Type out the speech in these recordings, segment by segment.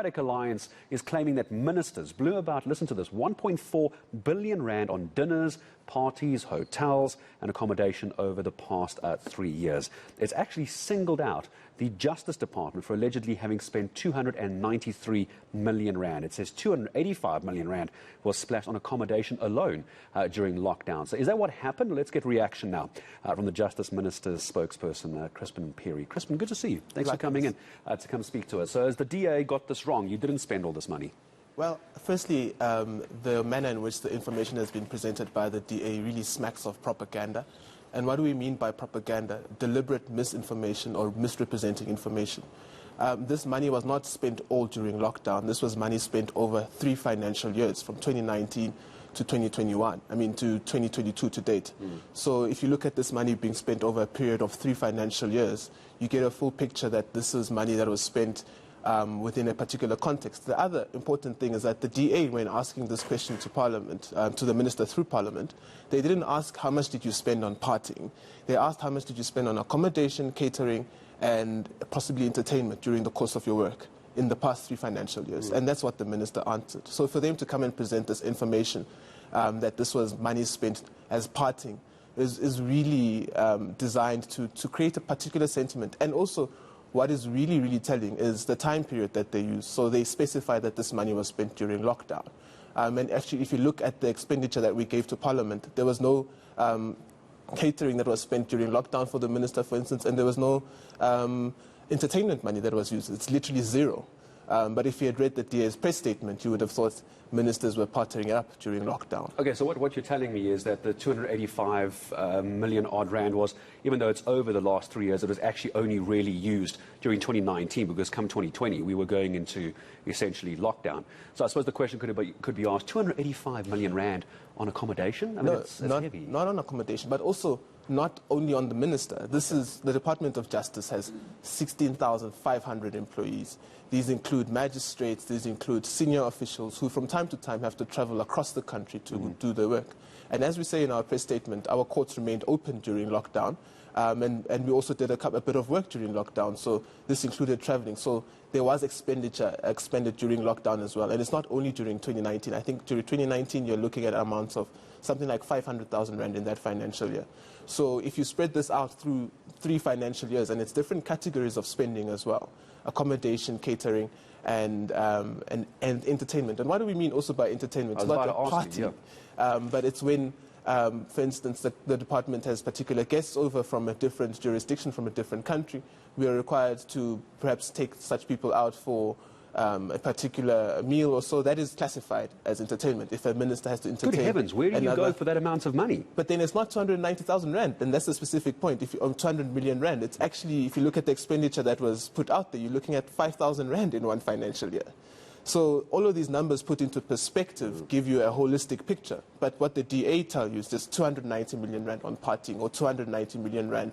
Democratic Alliance is claiming that ministers blew about, listen to this, 1.4 billion rand on dinners, parties, hotels and accommodation over the past 3 years. It's actually singled out the Justice Department for allegedly having spent 293 million rand. It says 285 million rand was splashed on accommodation alone during lockdown. So is that what happened? Let's get reaction now from the Justice Minister's spokesperson, Chrispin Phiri. Chrispin, good to see you. Thanks for coming in to come speak to us. So has the DA got this wrong? You didn't spend all this money. Well, firstly, the manner in which the information has been presented by the DA really smacks of propaganda. And what do we mean by propaganda? Deliberate misinformation or misrepresenting information. This money was not spent all during lockdown. This was money spent over 3 financial years, from 2019 to 2021, to 2022 to date. So if you look at this money being spent over a period of 3 financial years, you get a full picture that this is money that was spent within a particular context. The other important thing is that the DA, when asking this question to Parliament, to the Minister through Parliament, they didn't ask how much did you spend on partying. They asked how much did you spend on accommodation, catering, and possibly entertainment during the course of your work in the past 3 financial years. And that's what the Minister answered. So for them to come and present this information that this was money spent as partying is really designed to create a particular sentiment. And also, what is really, really telling is the time period that they use. So they specify that this money was spent during lockdown. And actually, if you look at the expenditure that we gave to Parliament, there was no catering that was spent during lockdown for the Minister, for instance, and there was no entertainment money that was used. It's literally zero. But if you had read the DA's press statement, you would have thought ministers were partnering up during lockdown. Okay, so what you're telling me is that the 285 million odd rand was, even though it's over the last 3 years, it was actually only really used during 2019, because come 2020 we were going into essentially lockdown. So I suppose the question could be asked, 285 million rand on accommodation? No, it's heavy. Not on accommodation, but also not only on the Minister. This is the Department of Justice has 16,500 employees. These include magistrates, these include senior officials who from time to time have to travel across the country to do their work. And as we say in our press statement, our courts remained open during lockdown, and we also did a bit of work during lockdown, so this included traveling. So there was expenditure expended during lockdown as well, and it's not only during 2019. I think during 2019 you're looking at amounts of something like 500,000 rand in that financial year. So if you spread this out through 3 financial years, and it's different categories of spending as well, accommodation, catering, and entertainment. And what do we mean also by entertainment? It's not a party, but it's when, for instance, the department has particular guests over from a different jurisdiction, from a different country. We are required to perhaps take such people out for a particular meal or so. That is classified as entertainment if a minister has to entertain. Good heavens, where do you go for that amount of money? But then it's not 290,000 rand, and that's the specific point. If on 200 million rand, it's actually, if you look at the expenditure that was put out there, you're looking at 5,000 rand in one financial year. So all of these numbers put into perspective give you a holistic picture. But what the DA tell you is just 290 million rand on partying or 290 million rand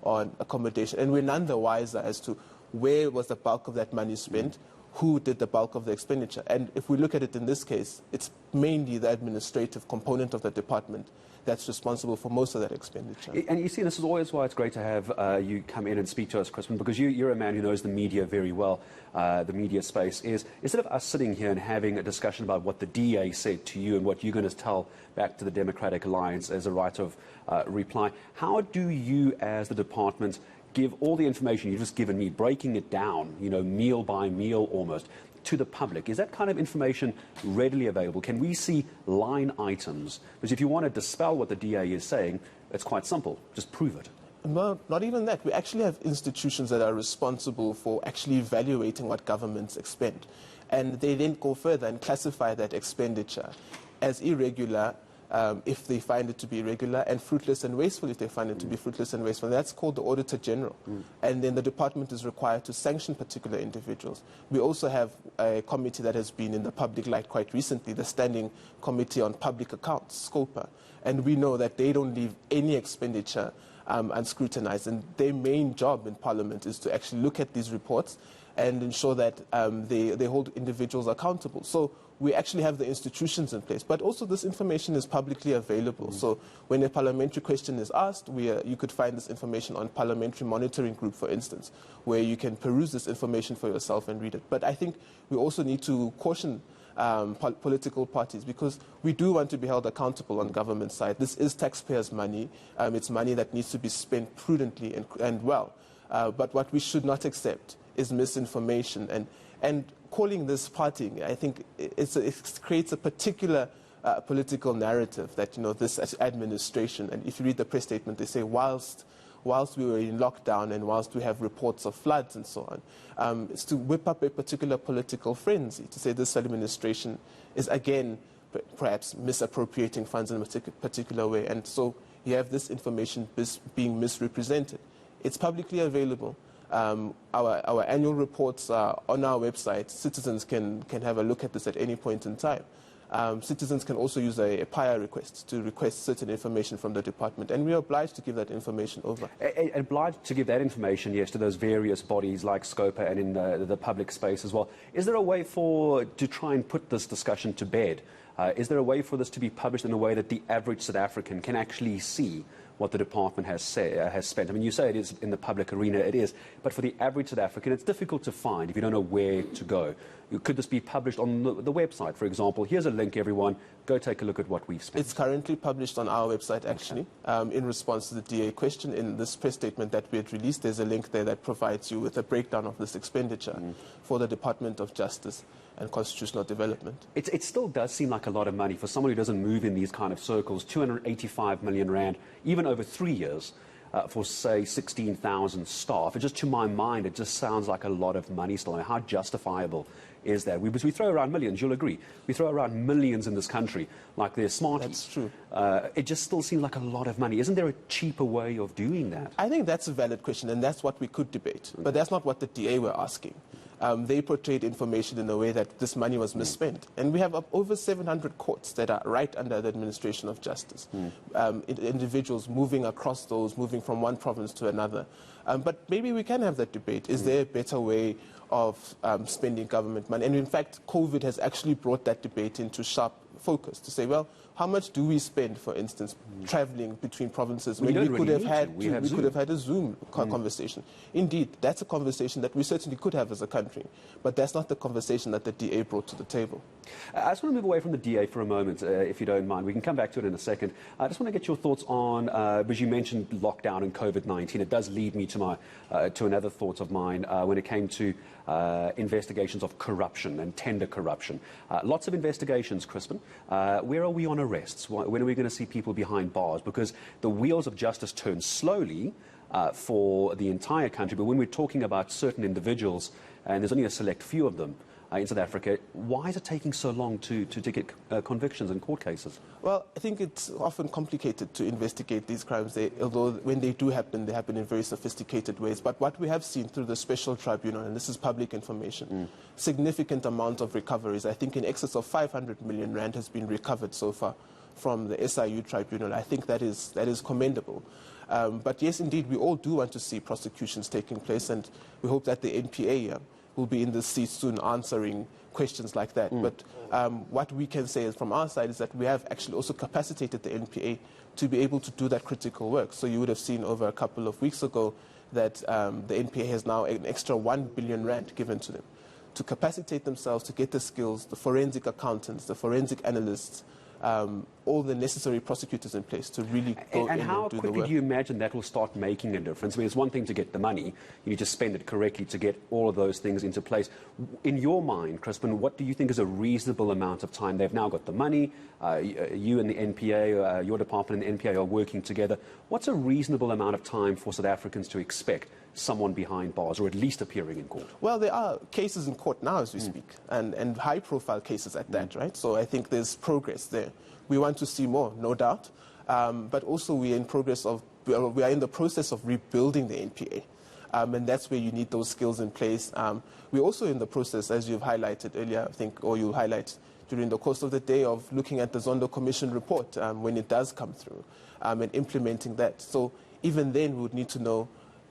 on accommodation. And we're none the wiser as to where was the bulk of that money spent, who did the bulk of the expenditure. And if we look at it in this case, it's mainly the administrative component of the department that's responsible for most of that expenditure. And you see, this is always why it's great to have you come in and speak to us, Chrispin, because you're a man who knows the media very well, the media space. Is instead of us sitting here and having a discussion about what the DA said to you and what you're going to tell back to the Democratic Alliance as a right of reply, how do you as the department give all the information you've just given me, breaking it down, meal by meal almost, to the public? Is that kind of information readily available? Can we see line items? Because if you want to dispel what the DA is saying, it's quite simple. Just prove it. No, not even that. We actually have institutions that are responsible for actually evaluating what governments expend. And they then go further and classify that expenditure as irregular if they find it to be irregular, and fruitless and wasteful if they find it to be fruitless and wasteful. That's called the Auditor General. And then the department is required to sanction particular individuals. We also have a committee that has been in the public light quite recently, the Standing Committee on Public Accounts, SCOPA. And we know that they don't leave any expenditure unscrutinized. And their main job in Parliament is to actually look at these reports and ensure that they hold individuals accountable. So we actually have the institutions in place, but also this information is publicly available. So when a parliamentary question is asked, you could find this information on Parliamentary Monitoring Group, for instance, where you can peruse this information for yourself and read it. But I think we also need to caution political parties, because we do want to be held accountable on government side. This is taxpayers' money. It's money that needs to be spent prudently and well. But what we should not accept is misinformation. And calling this partying, I think it creates a particular political narrative that, this administration, and if you read the press statement, they say whilst we were in lockdown and whilst we have reports of floods and so on, it's to whip up a particular political frenzy, to say this administration is again perhaps misappropriating funds in a particular way. And so you have this information being misrepresented. It's publicly available. Our annual reports are on our website. Citizens can have a look at this at any point in time. Citizens can also use a PIA request to request certain information from the department, and we are obliged to give that information over. Obliged to give that information, yes, to those various bodies like SCOPA and in the public space as well. Is there a way to try and put this discussion to bed? Is there a way for this to be published in a way that the average South African can actually see what the department has spent? I mean, you say it is in the public arena, it is, but for the average South African, it's difficult to find if you don't know where to go. Could this be published on the website, for example? Here's a link, everyone. Go take a look at what we've spent. It's currently published on our website, actually. Okay. In response to the DA question, in this press statement that we had released, there's a link there that provides you with a breakdown of this expenditure for the Department of Justice and Constitutional Development. It still does seem like a lot of money for someone who doesn't move in these kind of circles. 285 million rand, even over 3 years, for, say, 16,000 staff. It just, to my mind, it just sounds like a lot of money still. I mean, how justifiable is that? We throw around millions, you'll agree. We throw around millions in this country, like they're Smarties. That's true. It just still seems like a lot of money. Isn't there a cheaper way of doing that? I think that's a valid question, and that's what we could debate. But that's not what the DA were asking. They portrayed information in a way that this money was misspent. And we have over 700 courts that are right under the administration of justice. Individuals moving across those, moving from one province to another. But maybe we can have that debate. Is there a better way of spending government money? And in fact, COVID has actually brought that debate into sharp focus to say, well, how much do we spend, for instance, traveling between provinces? We could have had a Zoom conversation. Indeed, that's a conversation that we certainly could have as a country, but that's not the conversation that the DA brought to the table. I just want to move away from the DA for a moment, if you don't mind. We can come back to it in a second. I just want to get your thoughts on, because you mentioned lockdown and COVID-19. It does lead me to another thought of mine when it came to investigations of corruption and tender corruption. Lots of investigations, Chrispin. Where are we on arrests? When are we going to see people behind bars? Because the wheels of justice turn slowly for the entire country, but when we're talking about certain individuals, and there's only a select few of them in South Africa, why is it taking so long to get convictions in court cases? Well, I think it's often complicated to investigate these crimes, although when they do happen, they happen in very sophisticated ways. But what we have seen through the special tribunal, and this is public information, significant amount of recoveries. I think in excess of 500 million rand has been recovered so far from the SIU tribunal. I think that is commendable. But yes, indeed, we all do want to see prosecutions taking place, and we hope that the NPA will be in the seat soon answering questions like that. But what we can say is from our side is that we have actually also capacitated the NPA to be able to do that critical work. So you would have seen over a couple of weeks ago that the NPA has now an extra 1 billion rand given to them to capacitate themselves, to get the skills, the forensic accountants, the forensic analysts, all the necessary prosecutors in place to really go in and do the work. And how quickly do you imagine that will start making a difference? I mean, it's one thing to get the money. You need to spend it correctly to get all of those things into place. In your mind, Chrispin, what do you think is a reasonable amount of time? They've now got the money. You and the NPA, your department and the NPA are working together. What's a reasonable amount of time for South Africans to expect someone behind bars, or at least appearing in court? Well, there are cases in court now as we speak, and high-profile cases at that, right? So I think there's progress there. We want to see more, no doubt, but also we are in the process of rebuilding the NPA, and that's where you need those skills in place. We're also in the process, as you've highlighted earlier, I think, or you highlight during the course of the day, of looking at the Zondo Commission report when it does come through, and implementing that. So even then, we would need to know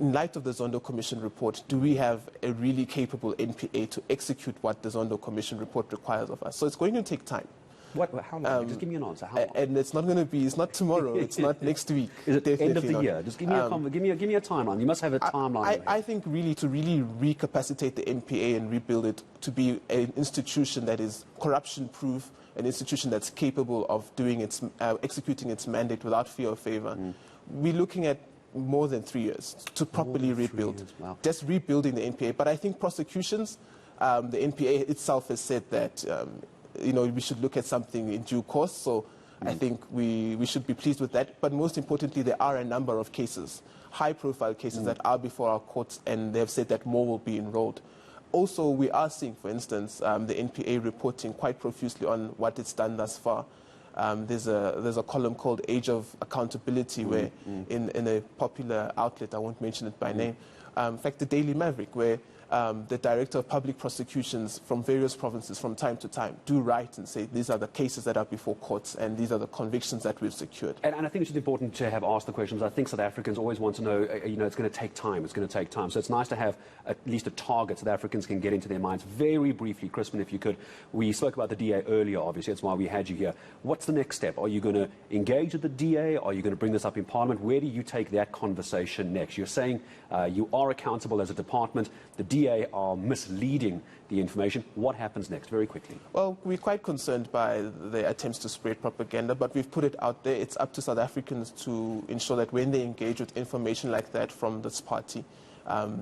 in light of the Zondo Commission report, do we have a really capable NPA to execute what the Zondo Commission report requires of us? So it's going to take time. How long? Just give me an answer. How long? And it's not going to be, it's not tomorrow, it's not next week. Is it Definitely end of the not. year? Just give me a timeline. You must have a timeline. I think really to really recapacitate the NPA and rebuild it to be an institution that is corruption-proof, an institution that's capable of doing its, executing its mandate without fear or favor. We're looking at more than 3 years to properly rebuild. Wow. Just rebuilding the NPA. But I think prosecutions, the NPA itself has said that we should look at something in due course. So I think we should be pleased with that. But most importantly, there are a number of cases, high-profile cases that are before our courts, and they have said that more will be enrolled. Also, we are seeing, for instance, the NPA reporting quite profusely on what it's done thus far. There's a column called Age of Accountability where in a popular outlet, I won't mention it by name, in fact, the Daily Maverick, where the Director of Public Prosecutions from various provinces from time to time do write and say these are the cases that are before courts and these are the convictions that we've secured. And I think it's important to have asked the questions. I think South Africans always want to know, it's going to take time. It's going to take time. So it's nice to have at least a target South Africans can get into their minds. Very briefly, Chrispin, if you could, we spoke about the DA earlier, obviously. That's why we had you here. What's the next step? Are you going to engage with the DA? Are you going to bring this up in Parliament? Where do you take that conversation next? You're saying you are accountable as a department. The DA are misleading the information. What happens next, very quickly? Well, we're quite concerned by the attempts to spread propaganda, but we've put it out there. It's up to South Africans to ensure that when they engage with information like that from this party,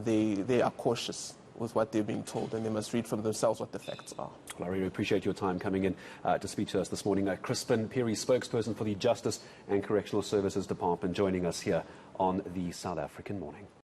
they are cautious with what they're being told, and they must read for themselves what the facts are. Well, I really appreciate your time coming in to speak to us this morning. Chrispin Phiri, spokesperson for the Justice and Correctional Services Department, joining us here on the South African Morning.